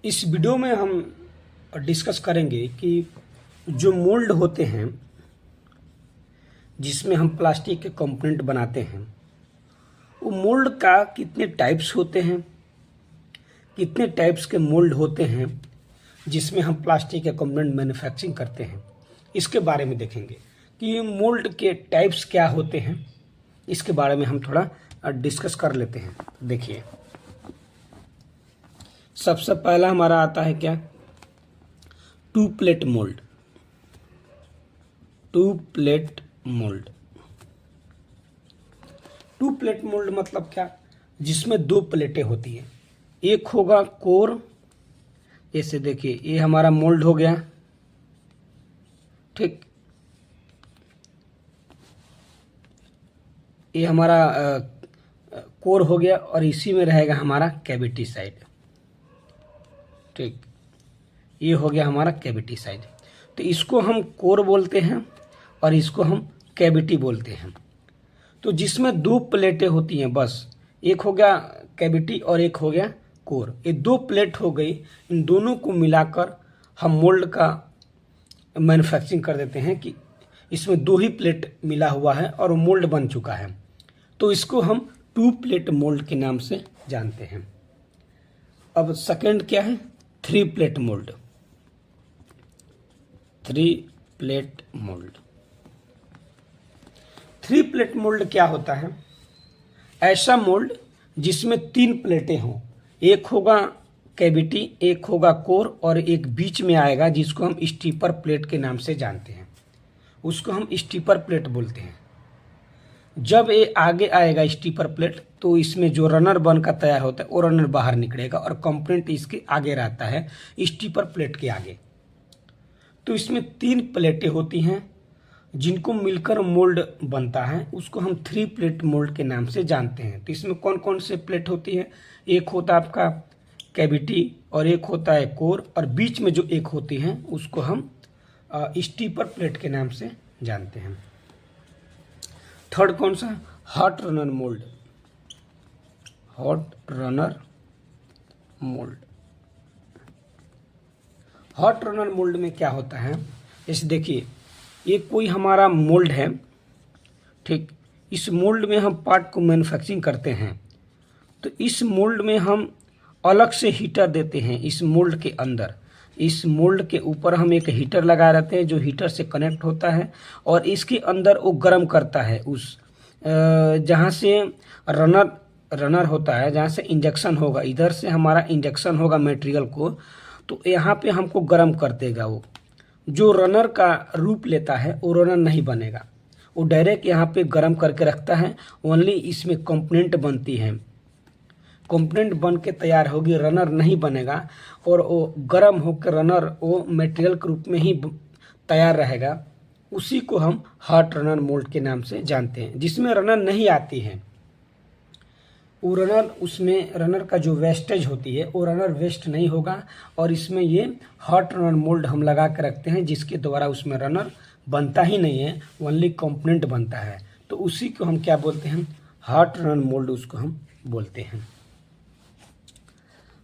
इस वीडियो में हम डिस्कस करेंगे कि जो मोल्ड होते हैं जिसमें हम प्लास्टिक के कंपोनेंट बनाते हैं, वो मोल्ड का कितने टाइप्स होते हैं, कितने टाइप्स के मोल्ड होते हैं जिसमें हम प्लास्टिक के कंपोनेंट मैन्युफैक्चरिंग करते हैं। इसके बारे में देखेंगे कि मोल्ड के टाइप्स क्या होते हैं। इसके बारे में हम थोड़ा डिस्कस कर लेते हैं। देखिए, सबसे पहला हमारा आता है क्या, two plate mould. Two plate mould, two plate mould मतलब क्या, जिसमें दो प्लेटें होती हैं। एक होगा कोर, जैसे देखिए ये हमारा मोल्ड हो गया, ठीक। ये हमारा कोर हो गया और इसी में रहेगा हमारा कैविटी साइड, ठीक। ये हो गया हमारा कैविटी साइड। तो इसको हम कोर बोलते हैं और इसको हम कैविटी बोलते हैं। तो जिसमें दो प्लेटें होती हैं, बस एक हो गया कैविटी और एक हो गया कोर, ये दो प्लेट हो गई। इन दोनों को मिलाकर हम मोल्ड का मैन्युफैक्चरिंग कर देते हैं कि इसमें दो ही प्लेट मिला हुआ है और मोल्ड बन चुका है। तो इसको हम टू प्लेट मोल्ड के नाम से जानते हैं। अब सेकंड क्या है, three plate mould. Three plate mould, three plate mould क्या होता है, ऐसा मोल्ड जिसमें तीन प्लेटें हों। एक होगा कैविटी, एक होगा कोर और एक बीच में आएगा जिसको हम स्टीपर प्लेट के नाम से जानते हैं। उसको हम स्टीपर प्लेट बोलते हैं। जब ये आगे आएगा स्टीपर प्लेट, तो इसमें जो रनर बनकर तैयार होता है वो रनर बाहर निकलेगा और कंपोनेंट इसके आगे रहता है, स्टीपर प्लेट के आगे। तो इसमें तीन प्लेटें होती हैं जिनको मिलकर मोल्ड बनता है, उसको हम थ्री प्लेट मोल्ड के नाम से जानते हैं। तो इसमें कौन कौन से प्लेट होती है, एक होता है आपका कैविटी और एक होता है कोर और बीच में जो एक होती है उसको हम स्टीपर प्लेट के नाम से जानते हैं। थर्ड कौन सा, hot runner mould. Hot runner mould, hot runner mould में क्या होता है, जैसे देखिए ये कोई हमारा मोल्ड है, ठीक। इस मोल्ड में हम पार्ट को मैन्युफैक्चरिंग करते हैं। तो इस मोल्ड में हम अलग से हीटर देते हैं। इस मोल्ड के अंदर, इस मोल्ड के ऊपर हम एक हीटर लगा रहते हैं जो हीटर से कनेक्ट होता है और इसके अंदर वो गर्म करता है उस जहाँ से रनर होता है, जहाँ से इंजेक्शन होगा, इधर से हमारा इंजेक्शन होगा मटेरियल को, तो यहाँ पे हमको गर्म कर देगा। वो जो रनर का रूप लेता है वो रनर नहीं बनेगा, वो डायरेक्ट यहाँ पे गर्म करके रखता है। ओनली इसमें कंपोनेंट बनती है, कंपोनेंट बन के तैयार होगी, रनर नहीं बनेगा। और वो गर्म होकर रनर वो मटेरियल के रूप में ही तैयार रहेगा। उसी को हम हॉट रनर मोल्ड के नाम से जानते हैं। जिसमें रनर नहीं आती है वो रनर, उसमें रनर का जो वेस्टेज होती है वो रनर वेस्ट नहीं होगा। और इसमें ये हॉट रनर मोल्ड हम लगा के रखते हैं जिसके द्वारा उसमें रनर बनता ही नहीं है, ओनली कंपोनेंट बनता है। तो उसी को हम क्या बोलते हैं, हॉट रनर मोल्ड उसको हम बोलते हैं।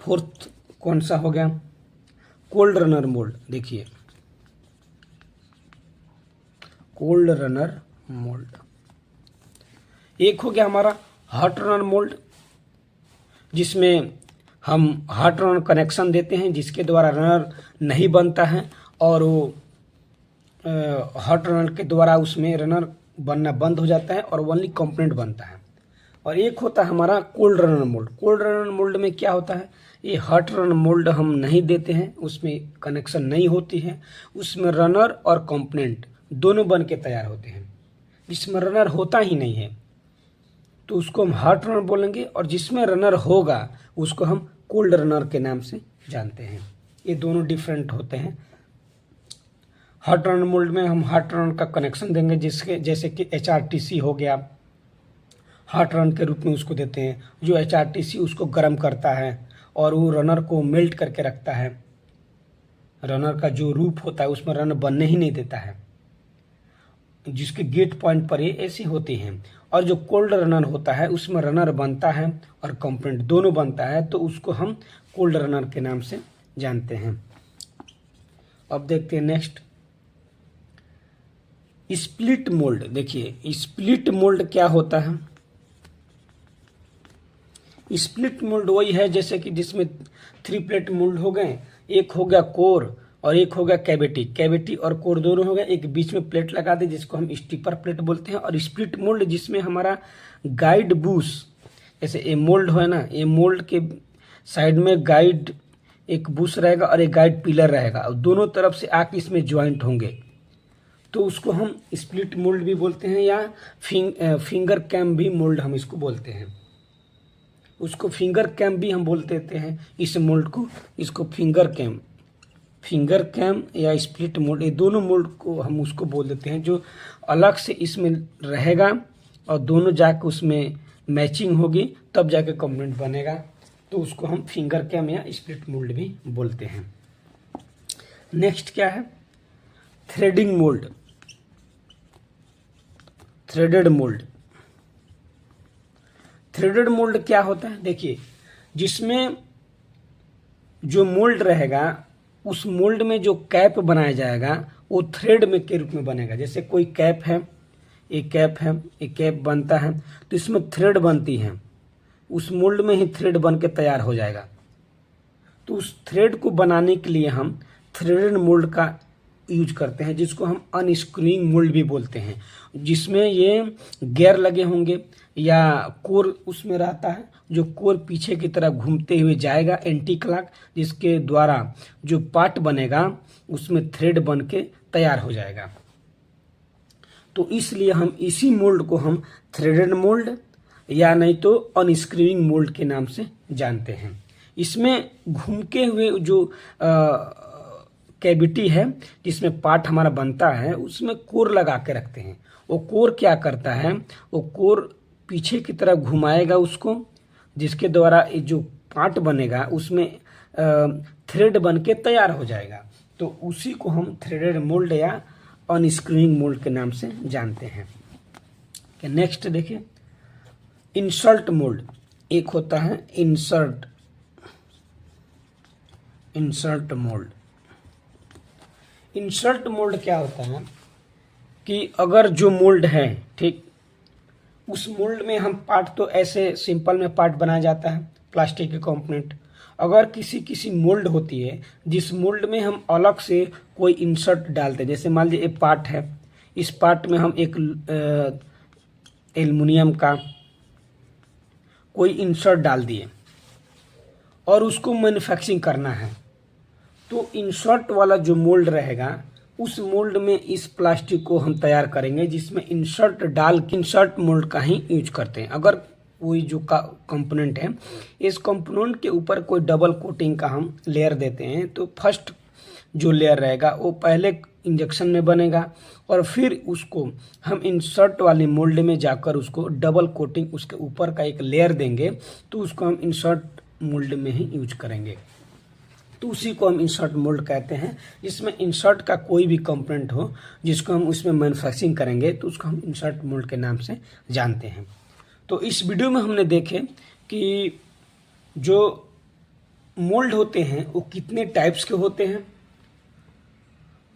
फोर्थ कौन सा हो गया, कोल्ड रनर मोल्ड। देखिए कोल्ड रनर मोल्ड, एक हो गया हमारा हॉट रनर मोल्ड जिसमें हम हॉट रनर कनेक्शन देते हैं जिसके द्वारा रनर नहीं बनता है और वो हॉट रनर के द्वारा उसमें रनर बनना बंद हो जाता है और ओनली कंपोनेंट बनता है। और एक होता है हमारा cold runner mould. Cold runner mould में क्या होता है, ये हॉट रनर मोल्ड हम नहीं देते हैं, उसमें कनेक्शन नहीं होती है, उसमें रनर और कंपोनेंट दोनों बन के तैयार होते हैं। जिसमें रनर होता ही नहीं है तो उसको हम हॉट रनर बोलेंगे, और जिसमें रनर होगा उसको हम कोल्ड रनर के नाम से जानते हैं। ये दोनों डिफरेंट होते हैं। हॉट रनर मोल्ड में हम हॉट रनर का कनेक्शन देंगे, जिसके जैसे कि HRTC हो गया, हॉट रन के रूप में उसको देते हैं। जो HRTC उसको गर्म करता है और वो रनर को मेल्ट करके रखता है। रनर का जो रूप होता है उसमें रनर बनने ही नहीं देता है, जिसके गेट पॉइंट पर ये ऐसी होती हैं। और जो कोल्ड रनर होता है उसमें रनर बनता है और कंपोनेंट दोनों बनता है, तो उसको हम कोल्ड रनर के नाम से जानते हैं। अब देखते हैं नेक्स्ट, स्प्लिट मोल्ड। देखिए स्प्लिट मोल्ड क्या होता है। स्प्लिट मोल्ड वही है जैसे कि जिसमें 3 प्लेट मोल्ड हो गए, एक हो गया कोर और एक हो गया कैविटी। कैविटी और कोर दोनों हो गए, एक बीच में प्लेट लगा दे जिसको हम स्टीपर प्लेट बोलते हैं। और स्प्लिट मोल्ड जिसमें हमारा गाइड बूस, जैसे ये मोल्ड है ना, ये मोल्ड के साइड में गाइड एक बूस रहेगा और एक गाइड पिलर रहेगा और दोनों तरफ से आके इसमें ज्वाइंट होंगे, तो उसको हम स्प्लिट मोल्ड भी बोलते हैं या फिंगर कैम भी मोल्ड हम इसको बोलते हैं। उसको फिंगर कैम भी हम बोल देते हैं इस मोल्ड को, इसको फिंगर कैम या स्प्लिट मोल्ड, ये दोनों मोल्ड को हम उसको बोल देते हैं। जो अलग से इसमें रहेगा और दोनों जाके उसमें मैचिंग होगी तब जाके कंपोनेंट बनेगा, तो उसको हम फिंगर कैम या स्प्लिट मोल्ड भी बोलते हैं। नेक्स्ट क्या है, threading mould, threaded mould. Threaded mould क्या होता है, देखिए जिसमें जो मोल्ड रहेगा उस मोल्ड में जो कैप बनाया जाएगा वो थ्रेड में के रूप में बनेगा। जैसे कोई कैप है, एक कैप बनता है तो इसमें थ्रेड बनती है, उस मोल्ड में ही थ्रेड बन के तैयार हो जाएगा। तो उस थ्रेड को बनाने के लिए हम थ्रेडेड मोल्ड का यूज करते हैं, जिसको हम अनस्क्रूइंग मोल्ड भी बोलते हैं, जिसमें ये गियर लगे होंगे या कोर उसमें रहता है, जो कोर पीछे की तरफ घूमते हुए जाएगा एंटी क्लॉक, जिसके द्वारा जो पार्ट बनेगा उसमें थ्रेड बन के तैयार हो जाएगा। तो इसलिए हम इसी मोल्ड को हम थ्रेडेड मोल्ड या नहीं तो अनस्क्रूइंग मोल्ड के नाम से जानते हैं। इसमें घूमते हुए जो कैविटी है जिसमें पार्ट हमारा बनता है उसमें कोर लगा के रखते हैं। वो कोर क्या करता है, वो कोर पीछे की तरफ घुमाएगा उसको, जिसके द्वारा जो पार्ट बनेगा उसमें थ्रेड बन के तैयार हो जाएगा। तो उसी को हम थ्रेडेड मोल्ड या अनस्क्रूइंग मोल्ड के नाम से जानते हैं। नेक्स्ट देखिए, इंसर्ट मोल्ड। एक होता है इंसर्ट मोल्ड। इंसर्ट मोल्ड क्या होता है कि अगर जो मोल्ड है, ठीक, उस मोल्ड में हम पार्ट तो ऐसे सिंपल में पार्ट बनाया जाता है प्लास्टिक के कंपोनेंट। अगर किसी मोल्ड होती है जिस मोल्ड में हम अलग से कोई इंसर्ट डालते हैं, जैसे मान लीजिए एक पार्ट है, इस पार्ट में हम एक एल्युमिनियम का कोई इंसर्ट डाल दिए और उसको मैन्युफैक्चरिंग करना है, तो इंसर्ट वाला जो मोल्ड रहेगा उस मोल्ड में इस प्लास्टिक को हम तैयार करेंगे, जिसमें इंसर्ट डाल के इंसर्ट मोल्ड का ही यूज करते हैं। अगर कोई जो कंपोनेंट है, इस कंपोनेंट के ऊपर कोई डबल कोटिंग का हम लेयर देते हैं, तो फर्स्ट जो लेयर रहेगा वो पहले इंजेक्शन में बनेगा और फिर उसको हम इंसर्ट वाले मोल्ड में जाकर उसको डबल कोटिंग उसके ऊपर का एक लेयर देंगे, तो उसको हम इंसर्ट मोल्ड में ही यूज करेंगे। तो उसी को हम इंसर्ट मोल्ड कहते हैं, जिसमें इंसर्ट का कोई भी कंपोनेंट हो जिसको हम उसमें मैन्युफैक्चरिंग करेंगे तो उसको हम इंसर्ट मोल्ड के नाम से जानते हैं। तो इस वीडियो में हमने देखे कि जो मोल्ड होते हैं वो कितने टाइप्स के होते हैं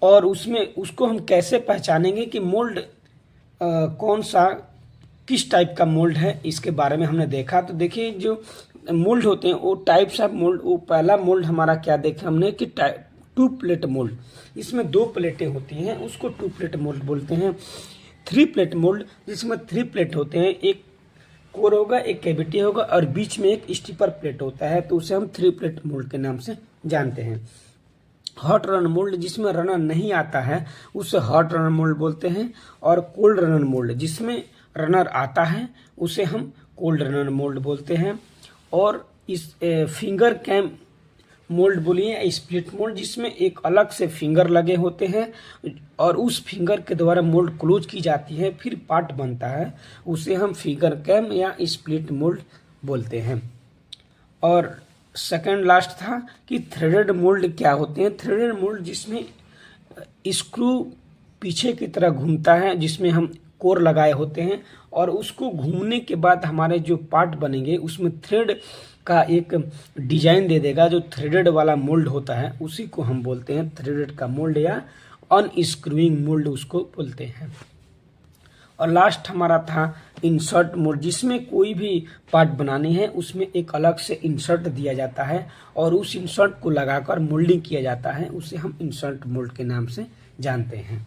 और उसमें उसको हम कैसे पहचानेंगे कि मोल्ड कौन सा किस टाइप का मोल्ड है, इसके बारे में हमने देखा। तो देखिए जो मोल्ड होते हैं वो टाइप्स ऑफ मोल्ड, वो पहला मोल्ड हमारा क्या देखा हमने कि 2 प्लेट मोल्ड, इसमें 2 प्लेटें होती हैं, उसको 2 प्लेट मोल्ड बोलते हैं। 3 प्लेट मोल्ड जिसमें 3 प्लेट होते हैं, एक कोर होगा, एक कैविटी होगा और बीच में एक स्टीपर प्लेट होता है, तो उसे हम 3 प्लेट मोल्ड के नाम से जानते हैं। हॉट रनर मोल्ड जिसमें रनर नहीं आता है उसे हॉट रनर मोल्ड बोलते हैं, और कोल्ड रनर मोल्ड जिसमें रनर आता है उसे हम कोल्ड रनर मोल्ड बोलते हैं। और इस फिंगर कैम मोल्ड बोलिए स्प्लिट मोल्ड जिसमें एक अलग से फिंगर लगे होते हैं और उस फिंगर के द्वारा मोल्ड क्लोज की जाती है, फिर पार्ट बनता है, उसे हम फिंगर कैम या स्प्लिट मोल्ड बोलते हैं। और सेकंड लास्ट था कि थ्रेडेड मोल्ड क्या होते हैं। थ्रेडेड मोल्ड जिसमें स्क्रू पीछे की तरह घूमता है, जिसमें हम कोर लगाए होते हैं और उसको घूमने के बाद हमारे जो पार्ट बनेंगे उसमें थ्रेड का एक डिजाइन दे देगा, जो थ्रेडेड वाला मोल्ड होता है उसी को हम बोलते हैं थ्रेडेड का मोल्ड या अनस्क्रूइंग मोल्ड उसको बोलते हैं। और लास्ट हमारा था इंसर्ट मोल्ड, जिसमें कोई भी पार्ट बनानी है उसमें एक अलग से इंसर्ट दिया जाता है और उस इंसर्ट को लगाकर मोल्डिंग किया जाता है, उसे हम इंसर्ट मोल्ड के नाम से जानते हैं।